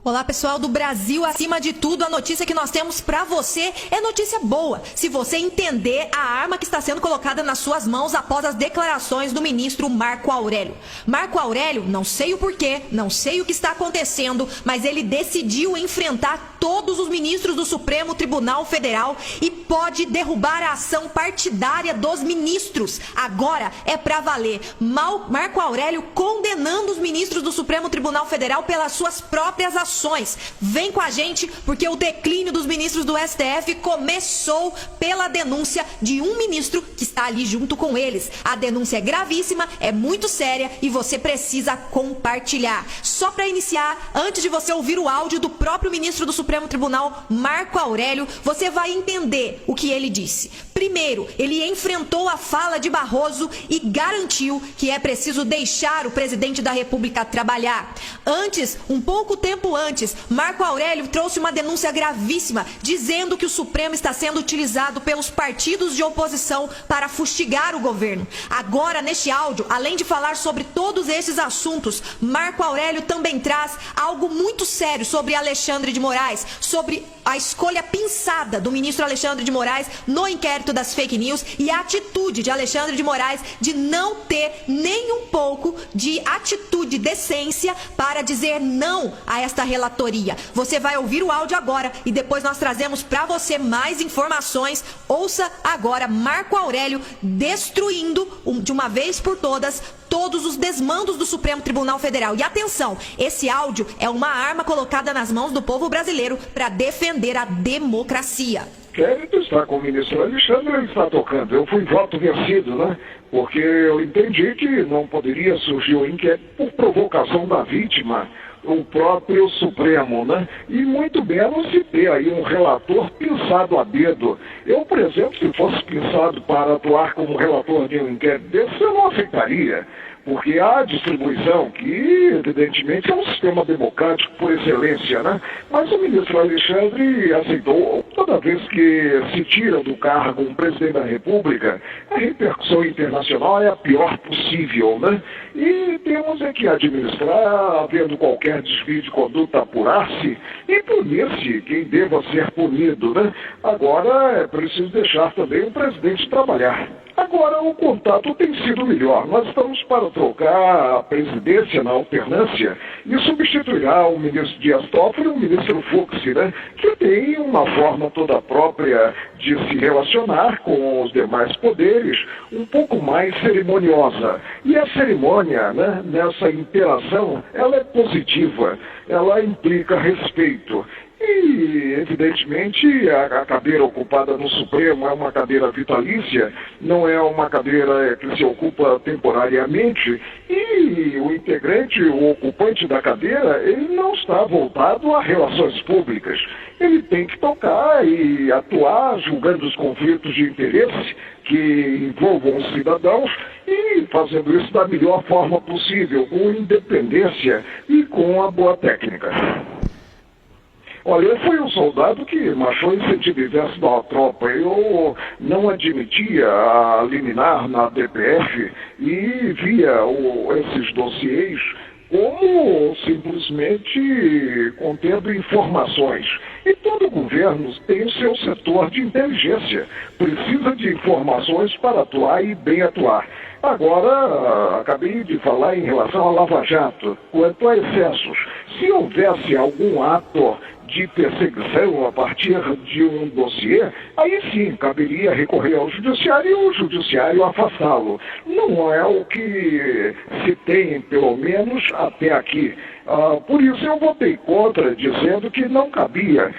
Olá, pessoal do Brasil. Acima de tudo, a notícia que nós temos pra você é notícia boa. Se você entender a arma que está sendo colocada nas suas mãos após as declarações do ministro Marco Aurélio. Marco Aurélio, não sei o porquê, não sei o que está acontecendo, mas ele decidiu enfrentar todos os ministros do Supremo Tribunal Federal e pode derrubar a ação partidária dos ministros. Agora é pra valer. Marco Aurélio condenando os ministros do Supremo Tribunal Federal pelas suas próprias ações. Vem com a gente, porque o declínio dos ministros do STF começou pela denúncia de um ministro que está ali junto com eles. A denúncia é gravíssima, é muito séria e você precisa compartilhar. Só para iniciar, antes de você ouvir o áudio do próprio ministro do Supremo Tribunal, Marco Aurélio, você vai entender o que ele disse. Primeiro, ele enfrentou a fala de Barroso e garantiu que é preciso deixar o presidente da República trabalhar. Antes, um pouco tempo antes, Marco Aurélio trouxe uma denúncia gravíssima, dizendo que o Supremo está sendo utilizado pelos partidos de oposição para fustigar o governo. Agora, neste áudio, além de falar sobre todos esses assuntos, Marco Aurélio também traz algo muito sério sobre Alexandre de Moraes, sobre a escolha pensada do ministro Alexandre de Moraes no inquérito das fake news e a atitude de Alexandre de Moraes de não ter nem um pouco de atitude, decência para dizer não a esta relatoria. Você vai ouvir o áudio agora e depois nós trazemos para você mais informações. Ouça agora Marco Aurélio destruindo de uma vez por todas todos os desmandos do Supremo Tribunal Federal. E atenção, esse áudio é uma arma colocada nas mãos do povo brasileiro para defender a democracia. Inquérito está com o ministro Alexandre, ele está tocando. Eu fui voto vencido, né? Porque eu entendi que não poderia surgir o inquérito por provocação da vítima, o próprio Supremo, né? E muito menos se ter aí um relator pensado a dedo. Eu, por exemplo, se fosse pensado para atuar como relator de um inquérito desse, eu não aceitaria. Porque há distribuição, que evidentemente é um sistema democrático por excelência, né? Mas o ministro Alexandre aceitou. Toda vez que se tira do cargo um presidente da República, a repercussão internacional é a pior possível, né? E temos é que administrar, havendo qualquer desvio de conduta, apurar-se e punir-se quem deva ser punido, né? Agora é preciso deixar também o presidente trabalhar. Agora, o contato tem sido melhor. Nós estamos para trocar a presidência na alternância e substituirá o ministro Dias Toffoli e o ministro Fux, né? Que tem uma forma toda própria de se relacionar com os demais poderes, um pouco mais cerimoniosa. E a cerimônia, né, nessa interação, ela é positiva, ela implica respeito. E, evidentemente, a cadeira ocupada no Supremo é uma cadeira vitalícia, não é uma cadeira que se ocupa temporariamente, e o integrante, o ocupante da cadeira, ele não está voltado a relações públicas. Ele tem que tocar e atuar julgando os conflitos de interesse que envolvam os cidadãos e fazendo isso da melhor forma possível, com independência e com a boa técnica. Olha, eu fui um soldado que marchou em sentido inverso da tropa. Eu não admitia a liminar na DPF e via esses dossiês como simplesmente contendo informações. E todo governo tem o seu setor de inteligência. Precisa de informações para atuar e bem atuar. Agora, acabei de falar em relação à Lava Jato. Quanto a excessos, se houvesse algum ato de perseguição a partir de um dossiê, aí sim caberia recorrer ao judiciário e o judiciário afastá-lo. Não é o que se tem, pelo menos até aqui. Por isso eu votei contra, dizendo que não cabia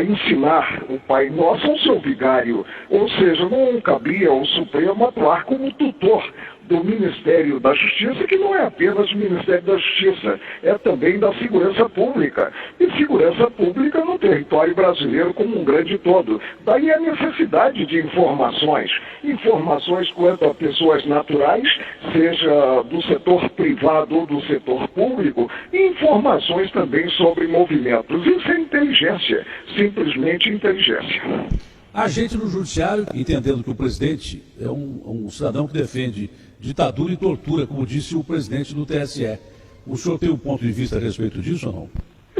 ensinar o Pai Nosso ao seu vigário, ou seja, não cabia ao Supremo atuar como tutor do Ministério da Justiça, que não é apenas o Ministério da Justiça, é também da Segurança Pública. E segurança pública no território brasileiro como um grande todo. Daí a necessidade de informações. Informações quanto a pessoas naturais, seja do setor privado ou do setor público, e informações também sobre movimentos. Isso é inteligência, simplesmente inteligência. A gente no judiciário, entendendo que o presidente é um cidadão que defende ditadura e tortura, como disse o presidente do TSE. O senhor tem um ponto de vista a respeito disso ou não?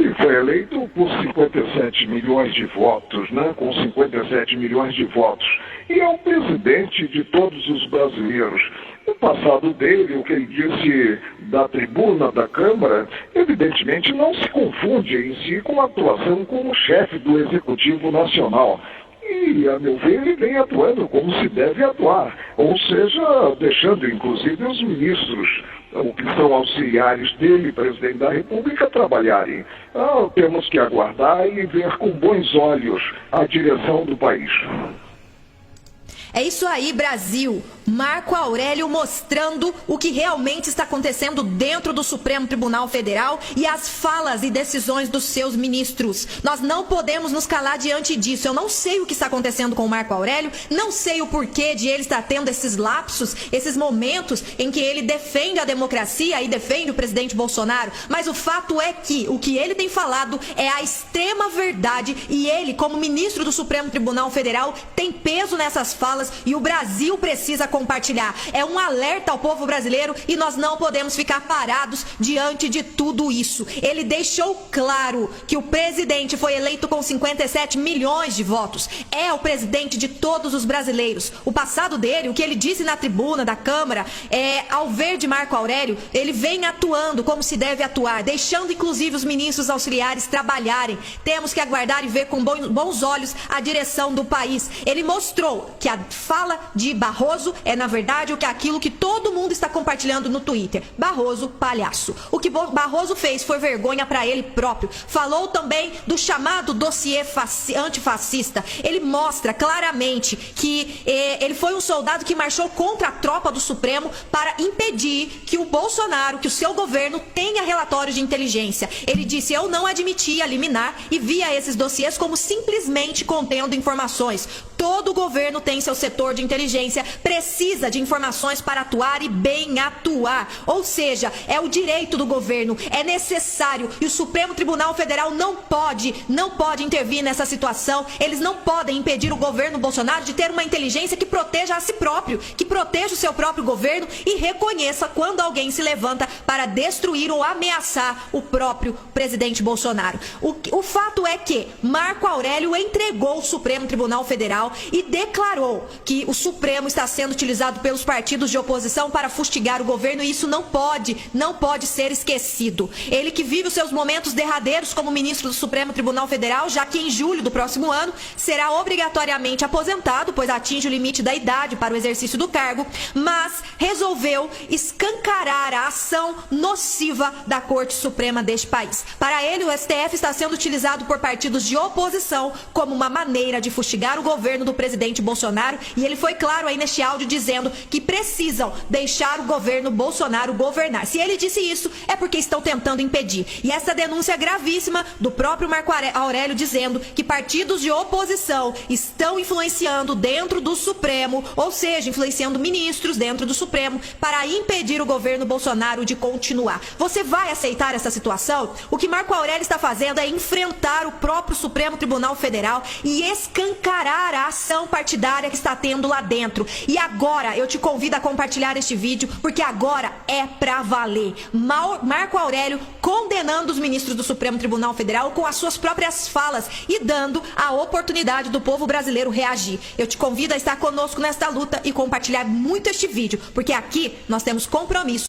ele foi eleito por 57 milhões de votos, né? Com 57 milhões de votos. E é o presidente de todos os brasileiros. O passado dele, o que ele disse da tribuna da Câmara, evidentemente não se confunde em si com a atuação como chefe do Executivo Nacional. E, a meu ver, ele vem atuando como se deve atuar, ou seja, deixando inclusive os ministros, o que são auxiliares dele, presidente da República, trabalharem. Temos que aguardar e ver com bons olhos a direção do país. É isso aí, Brasil. Marco Aurélio mostrando o que realmente está acontecendo dentro do Supremo Tribunal Federal e as falas e decisões dos seus ministros. Nós não podemos nos calar diante disso. Eu não sei o que está acontecendo com o Marco Aurélio, não sei o porquê de ele estar tendo esses lapsos, esses momentos em que ele defende a democracia e defende o presidente Bolsonaro, mas o fato é que o que ele tem falado é a extrema verdade e ele, como ministro do Supremo Tribunal Federal, tem peso nessas falas e o Brasil precisa compartilhar. É um alerta ao povo brasileiro e nós não podemos ficar parados diante de tudo isso. Ele deixou claro que o presidente foi eleito com 57 milhões de votos. É o presidente de todos os brasileiros. O passado dele, o que ele disse na tribuna da Câmara, ao ver de Marco Aurélio, ele vem atuando como se deve atuar, deixando inclusive os ministros auxiliares trabalharem. Temos que aguardar e ver com bons olhos a direção do país. Ele mostrou que a fala de Barroso é, na verdade, aquilo que todo mundo está compartilhando no Twitter. Barroso, palhaço. O que Barroso fez foi vergonha para ele próprio. Falou também do chamado dossiê antifascista. Ele mostra claramente que ele foi um soldado que marchou contra a tropa do Supremo para impedir que o Bolsonaro, que o seu governo, tenha relatórios de inteligência. Ele disse: eu não admitia liminar e via esses dossiês como simplesmente contendo informações. Todo governo tem seu setor de inteligência, precisa de informações para atuar e bem atuar. Ou seja, é o direito do governo, é necessário e o Supremo Tribunal Federal não pode intervir nessa situação. Eles não podem impedir o governo Bolsonaro de ter uma inteligência que proteja a si próprio, que proteja o seu próprio governo e reconheça quando alguém se levanta para destruir ou ameaçar o próprio presidente Bolsonaro. O fato é que Marco Aurélio entregou o Supremo Tribunal Federal e declarou que o Supremo está sendo utilizado pelos partidos de oposição para fustigar o governo e isso não pode ser esquecido. Ele que vive os seus momentos derradeiros como ministro do Supremo Tribunal Federal, já que em julho do próximo ano será obrigatoriamente aposentado, pois atinge o limite da idade para o exercício do cargo, mas resolveu escancarar a ação nociva da Corte Suprema deste país. Para ele, o STF está sendo utilizado por partidos de oposição como uma maneira de fustigar o governo do presidente Bolsonaro e ele foi claro aí neste áudio dizendo que precisam deixar o governo Bolsonaro governar. Se ele disse isso, é porque estão tentando impedir. E essa denúncia é gravíssima do próprio Marco Aurélio dizendo que partidos de oposição estão influenciando dentro do Supremo, ou seja, influenciando ministros dentro do Supremo para impedir o governo Bolsonaro de continuar. Você vai aceitar essa situação? O que Marco Aurélio está fazendo é enfrentar o próprio Supremo Tribunal Federal e escancarar a ação partidária que está tendo lá dentro. E agora eu te convido a compartilhar este vídeo, porque agora é pra valer. Marco Aurélio condenando os ministros do Supremo Tribunal Federal com as suas próprias falas e dando a oportunidade do povo brasileiro reagir. Eu te convido a estar conosco nesta luta e compartilhar muito este vídeo, porque aqui nós temos compromisso.